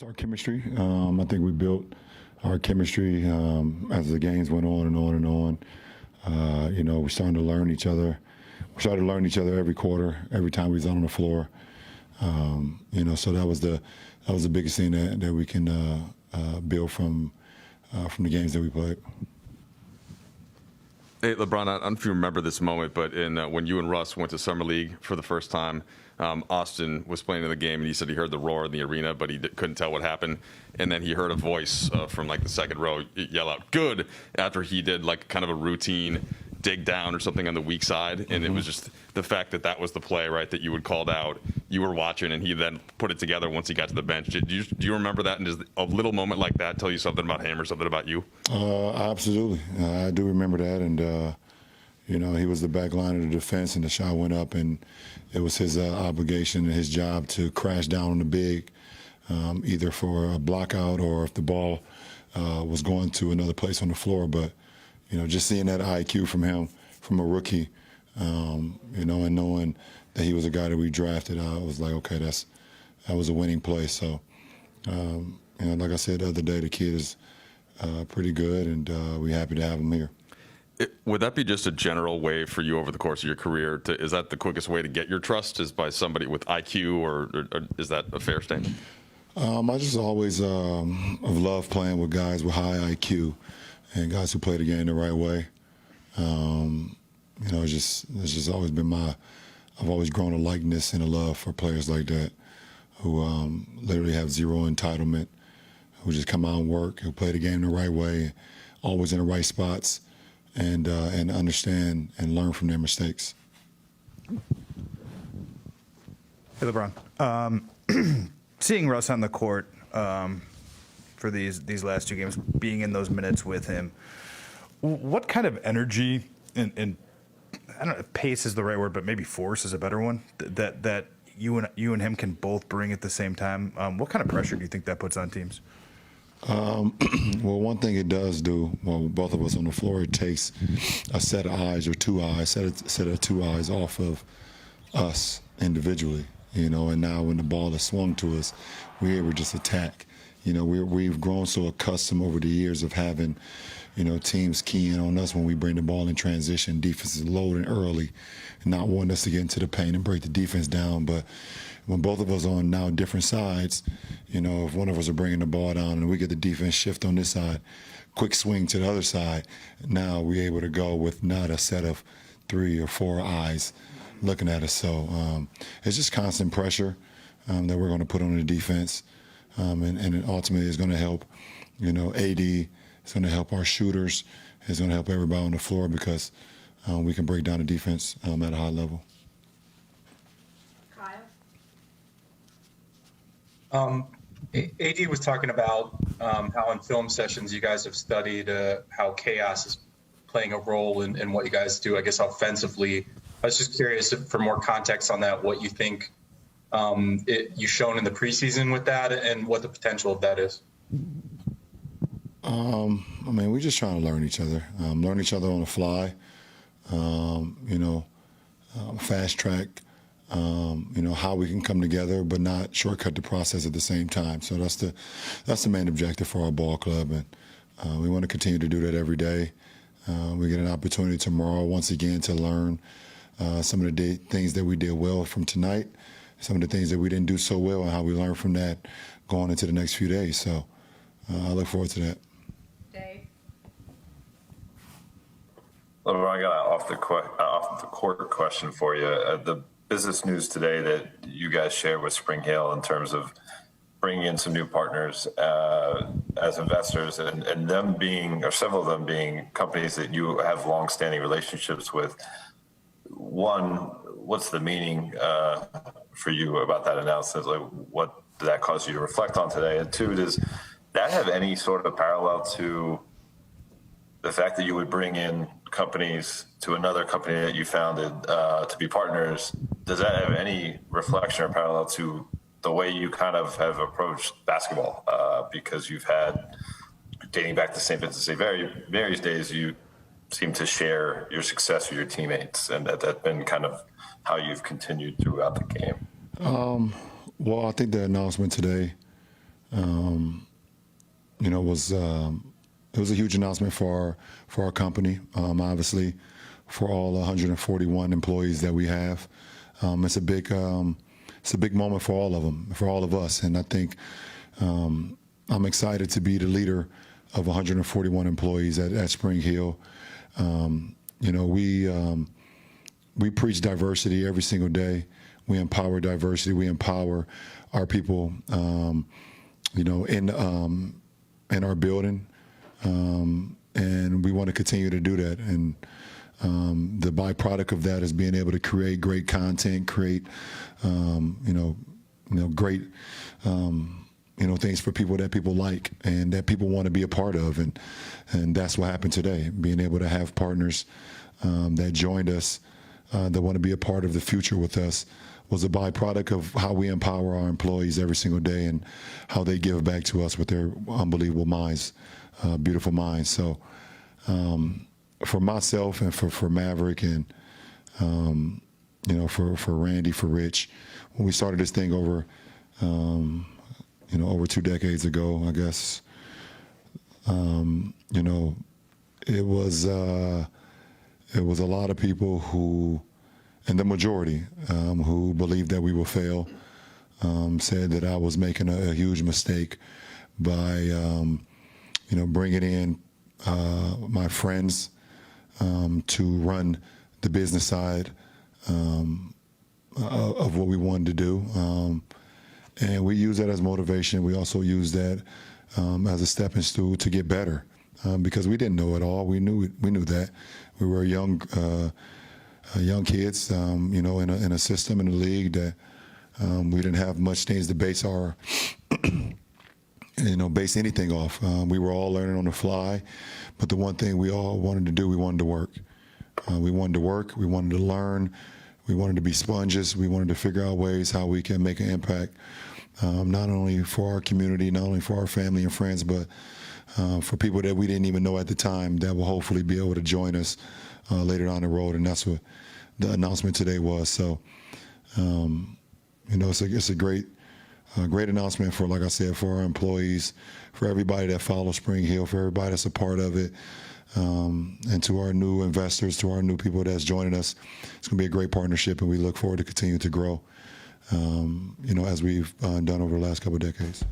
It's our chemistry. I think we built our chemistry as the games went on and on and on. We're starting to learn each other. We started to learn each other every quarter, every time we was on the floor. So that was the biggest thing that we can build from the games that we played. Hey, LeBron, I don't know if you remember this moment, but when you and Russ went to Summer League for the first time, Austin was playing in the game, and he said he heard the roar in the arena, but he couldn't tell what happened. And then he heard a voice from like the second row yell out, "Good!" after he did like kind of a routine dig down or something on the weak side. And it was just the fact that was the play, right, that you had called out. You were watching, and he then put it together once he got to the bench. Do you remember that? And does a little moment like that tell you something about him or something about you? Absolutely. I do remember that. And, he was the back line of the defense, and the shot went up, and it was his obligation and his job to crash down on the big, either for a block out or if the ball was going to another place on the floor. But, just seeing that IQ from him, from a rookie, and knowing that he was a guy that we drafted, I was like, okay, that was a winning play. So, like I said the other day, the kid is pretty good, and we're happy to have him here. Would that be just a general way for you over the course of your career? Is that the quickest way to get your trust, is by somebody with IQ, or is that a fair statement? I just always have loved playing with guys with high IQ and guys who play the game the right way. It's just always been I've always grown a likeness and a love for players like that who literally have zero entitlement, who just come out and work, who play the game the right way, always in the right spots, and understand and learn from their mistakes. Hey, LeBron. Seeing Russ on the court for these last two games, being in those minutes with him, what kind of energy and I don't know if pace is the right word, but maybe force is a better one, that you and him can both bring at the same time? What kind of pressure do you think that puts on teams? Well, one thing it does do, both of us on the floor, it takes a set of eyes or two eyes, set of two eyes off of us individually, and now when the ball is swung to us, we're able to just attack. We've grown so accustomed over the years of having, teams keying on us when we bring the ball in transition, defenses loading early, and not wanting us to get into the paint and break the defense down. But when both of us are on now different sides, if one of us are bringing the ball down and we get the defense shift on this side, quick swing to the other side, now we're able to go with not a set of 3 or 4 eyes looking at us. So it's just constant pressure that we're going to put on the defense, and it ultimately is going to help, AD. It's going to help our shooters. It's going to help everybody on the floor because we can break down the defense at a high level. AD was talking about how in film sessions you guys have studied how chaos is playing a role in what you guys do, I guess, offensively. I was just curious for more context on that, what you think you've shown in the preseason with that and what the potential of that is. We're just trying to learn each other on the fly, fast track, how we can come together, but not shortcut the process at the same time. So that's the main objective for our ball club, and we want to continue to do that every day. We get an opportunity tomorrow once again to learn some of the things that we did well from tonight, some of the things that we didn't do so well, and how we learn from that going into the next few days. So I look forward to that. LeBron, I got off the court question for you. The business news today that you guys shared with Spring Hill in terms of bringing in some new partners as investors, and them being, or several of them being, companies that you have long-standing relationships with. One, what's the meaning for you about that announcement? Like, what did that cause you to reflect on today? And two, does that have any sort of parallel to the fact that you would bring in companies to another company that you founded to be partners? Does that have any reflection or parallel to the way you kind of have approached basketball? Because you've had, dating back to St. Vincent St. Mary's days, you seem to share your success with your teammates, and that's been kind of how you've continued throughout the game. Well, I think the announcement today it was a huge announcement for our company. Obviously, for all 141 employees that we have, it's a big moment for all of them, for all of us. And I think I'm excited to be the leader of 141 employees at Spring Hill. We preach diversity every single day. We empower diversity. We empower our people, in our building, and we want to continue to do that. And the byproduct of that is being able to create great content, create, great, things for people that people like and that people want to be a part of. And that's what happened today. Being able to have partners that joined us, that want to be a part of the future with us, was a byproduct of how we empower our employees every single day and how they give back to us with their unbelievable minds, beautiful minds. So for myself and for Maverick and, for Randy, for Rich, when we started this thing over 2 decades ago, I guess, it was a lot of people who, and the majority, who believed that we would fail, said that I was making a huge mistake by, bringing in my friends to run the business side of what we wanted to do. And we use that as motivation. We also use that as a stepping stool to get better, because we didn't know it all. We knew that. We were young kids, in a system, in a league that we didn't have much things to base our, base anything off. We were all learning on the fly, but the one thing we all wanted to do, we wanted to work. We wanted to work. We wanted to learn. We wanted to be sponges. We wanted to figure out ways how we can make an impact, not only for our community, not only for our family and friends, but for people that we didn't even know at the time that will hopefully be able to join us later down the road. And that's what the announcement today was. So, it's a great announcement for, like I said, for our employees, for everybody that follows Spring Hill, for everybody that's a part of it, and to our new investors, to our new people that's joining us. It's going to be a great partnership, and we look forward to continuing to grow, as we've done over the last couple of decades.